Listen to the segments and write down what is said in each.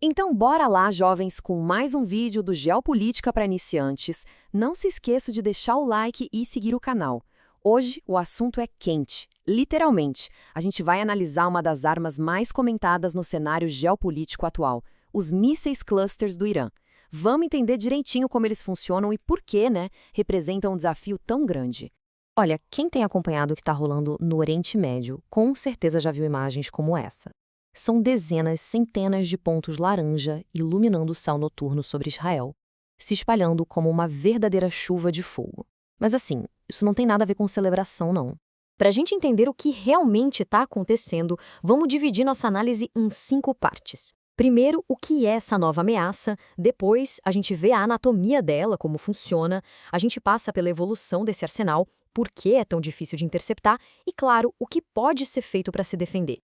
Então, bora lá, jovens, com mais um vídeo do Geopolítica para Iniciantes. Não se esqueça de deixar o like e seguir o canal. Hoje, o assunto é quente, literalmente. A gente vai analisar uma das armas mais comentadas no cenário geopolítico atual, os mísseis clusters do Irã. Vamos entender direitinho como eles funcionam e por que, representam um desafio tão grande. Olha, quem tem acompanhado o que está rolando no Oriente Médio, com certeza já viu imagens como essa. São dezenas, centenas de pontos laranja iluminando o céu noturno sobre Israel, se espalhando como uma verdadeira chuva de fogo. Mas assim, isso não tem nada a ver com celebração, não. Para a gente entender o que realmente está acontecendo, vamos dividir nossa análise em 5 partes. Primeiro, o que é essa nova ameaça, depois a gente vê a anatomia dela, como funciona, a gente passa pela evolução desse arsenal, por que é tão difícil de interceptar e, claro, o que pode ser feito para se defender.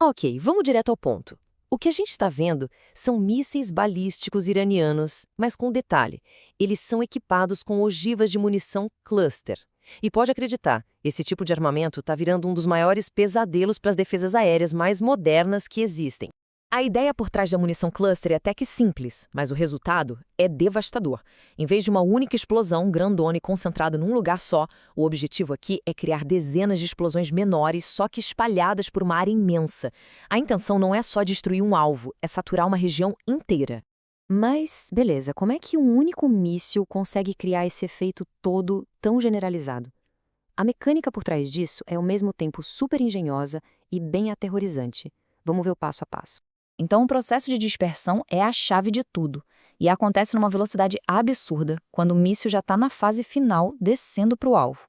Ok, vamos direto ao ponto. O que a gente está vendo são mísseis balísticos iranianos, mas com detalhe, eles são equipados com ogivas de munição cluster. E pode acreditar, esse tipo de armamento está virando um dos maiores pesadelos para as defesas aéreas mais modernas que existem. A ideia por trás da munição cluster é até que simples, mas o resultado é devastador. Em vez de uma única explosão grandona e concentrada num lugar só, o objetivo aqui é criar dezenas de explosões menores, só que espalhadas por uma área imensa. A intenção não é só destruir um alvo, é saturar uma região inteira. Mas, beleza, como é que um único míssil consegue criar esse efeito todo tão generalizado? A mecânica por trás disso é ao mesmo tempo super engenhosa e bem aterrorizante. Vamos ver o passo a passo. Então, o processo de dispersão é a chave de tudo, e acontece numa velocidade absurda quando o míssil já está na fase final descendo para o alvo.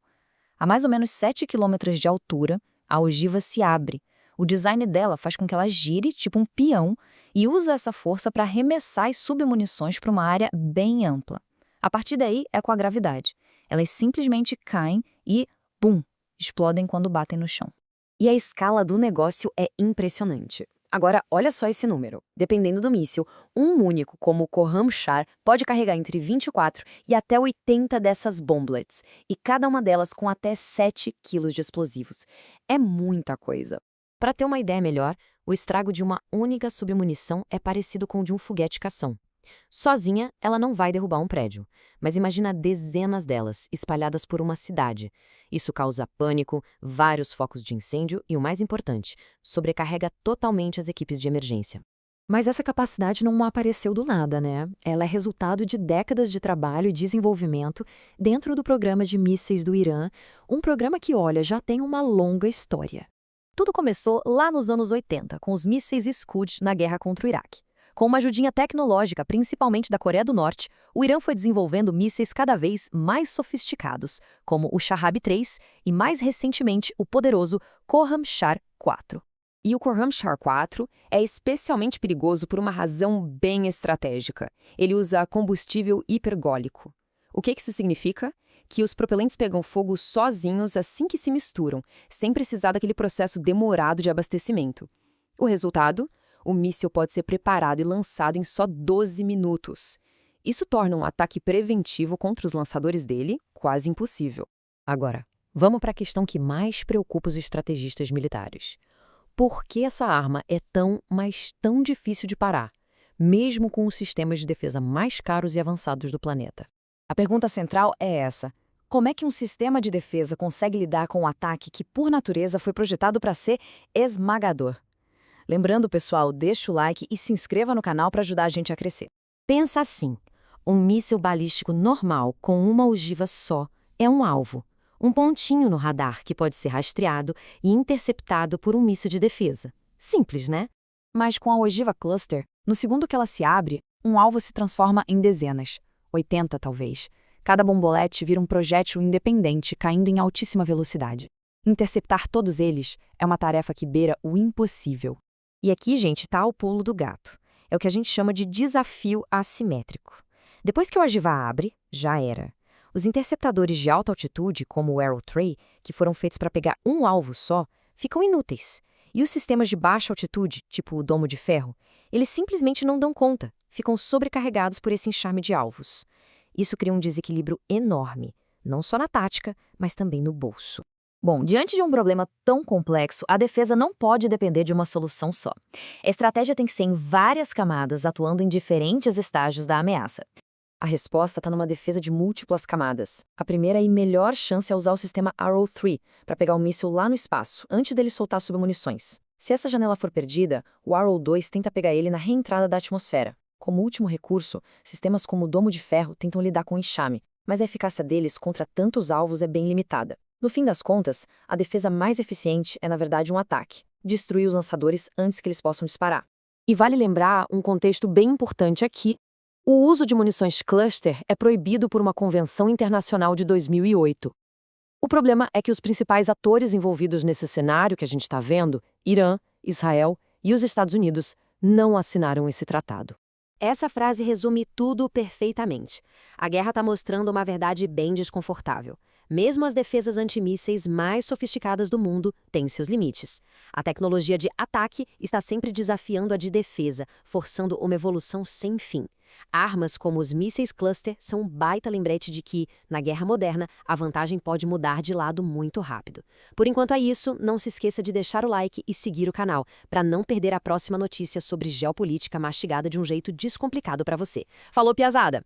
A mais ou menos 7 quilômetros de altura, a ogiva se abre. O design dela faz com que ela gire tipo um peão e usa essa força para arremessar as submunições para uma área bem ampla. A partir daí é com a gravidade. Elas simplesmente caem e, bum, explodem quando batem no chão. E a escala do negócio é impressionante. Agora, olha só esse número. Dependendo do míssil, um único, como o Khorramshahr, pode carregar entre 24 e até 80 dessas bomblets, e cada uma delas com até 7 quilos de explosivos. É muita coisa. Para ter uma ideia melhor, o estrago de uma única submunição é parecido com o de um foguete cação. Sozinha, ela não vai derrubar um prédio, mas imagina dezenas delas, espalhadas por uma cidade. Isso causa pânico, vários focos de incêndio e, o mais importante, sobrecarrega totalmente as equipes de emergência. Mas essa capacidade não apareceu do nada, né? Ela é resultado de décadas de trabalho e desenvolvimento dentro do programa de mísseis do Irã, um programa que, olha, já tem uma longa história. Tudo começou lá nos anos 80, com os mísseis Scud na guerra contra o Iraque. Com uma ajudinha tecnológica, principalmente da Coreia do Norte, o Irã foi desenvolvendo mísseis cada vez mais sofisticados, como o Shahab-3 e, mais recentemente, o poderoso Khorramshahr-4. E o Khorramshahr-4 é especialmente perigoso por uma razão bem estratégica. Ele usa combustível hipergólico. O que isso significa? Que os propelentes pegam fogo sozinhos assim que se misturam, sem precisar daquele processo demorado de abastecimento. O resultado? O míssil pode ser preparado e lançado em só 12 minutos. Isso torna um ataque preventivo contra os lançadores dele quase impossível. Agora, vamos para a questão que mais preocupa os estrategistas militares. Por que essa arma é tão, mas tão difícil de parar, mesmo com os sistemas de defesa mais caros e avançados do planeta? A pergunta central é essa: como é que um sistema de defesa consegue lidar com um ataque que, por natureza, foi projetado para ser esmagador? Lembrando, pessoal, deixa o like e se inscreva no canal para ajudar a gente a crescer. Pensa assim, um míssil balístico normal com uma ogiva só é um alvo, um pontinho no radar que pode ser rastreado e interceptado por um míssil de defesa. Simples, né? Mas com a ogiva cluster, no segundo que ela se abre, um alvo se transforma em dezenas, 80 talvez. Cada bombolete vira um projétil independente caindo em altíssima velocidade. Interceptar todos eles é uma tarefa que beira o impossível. E aqui, gente, tá o pulo do gato. É o que a gente chama de desafio assimétrico. Depois que a ogiva abre, já era. Os interceptadores de alta altitude, como o Arrow 3, que foram feitos para pegar um alvo só, ficam inúteis. E os sistemas de baixa altitude, tipo o domo de ferro, eles simplesmente não dão conta, ficam sobrecarregados por esse enxame de alvos. Isso cria um desequilíbrio enorme, não só na tática, mas também no bolso. Bom, diante de um problema tão complexo, a defesa não pode depender de uma solução só. A estratégia tem que ser em várias camadas, atuando em diferentes estágios da ameaça. A resposta está numa defesa de múltiplas camadas. A primeira e melhor chance é usar o sistema Arrow-3 para pegar o míssil lá no espaço, antes dele soltar submunições. Se essa janela for perdida, o Arrow-2 tenta pegar ele na reentrada da atmosfera. Como último recurso, sistemas como o Domo de Ferro tentam lidar com o enxame, mas a eficácia deles contra tantos alvos é bem limitada. No fim das contas, a defesa mais eficiente é, na verdade, um ataque. Destruir os lançadores antes que eles possam disparar. E vale lembrar um contexto bem importante aqui. O uso de munições cluster é proibido por uma convenção internacional de 2008. O problema é que os principais atores envolvidos nesse cenário que a gente está vendo, Irã, Israel e os Estados Unidos, não assinaram esse tratado. Essa frase resume tudo perfeitamente. A guerra está mostrando uma verdade bem desconfortável. Mesmo as defesas antimísseis mais sofisticadas do mundo têm seus limites. A tecnologia de ataque está sempre desafiando a de defesa, forçando uma evolução sem fim. Armas como os mísseis cluster são um baita lembrete de que, na guerra moderna, a vantagem pode mudar de lado muito rápido. Por enquanto é isso, não se esqueça de deixar o like e seguir o canal, para não perder a próxima notícia sobre geopolítica mastigada de um jeito descomplicado para você. Falou, piazada!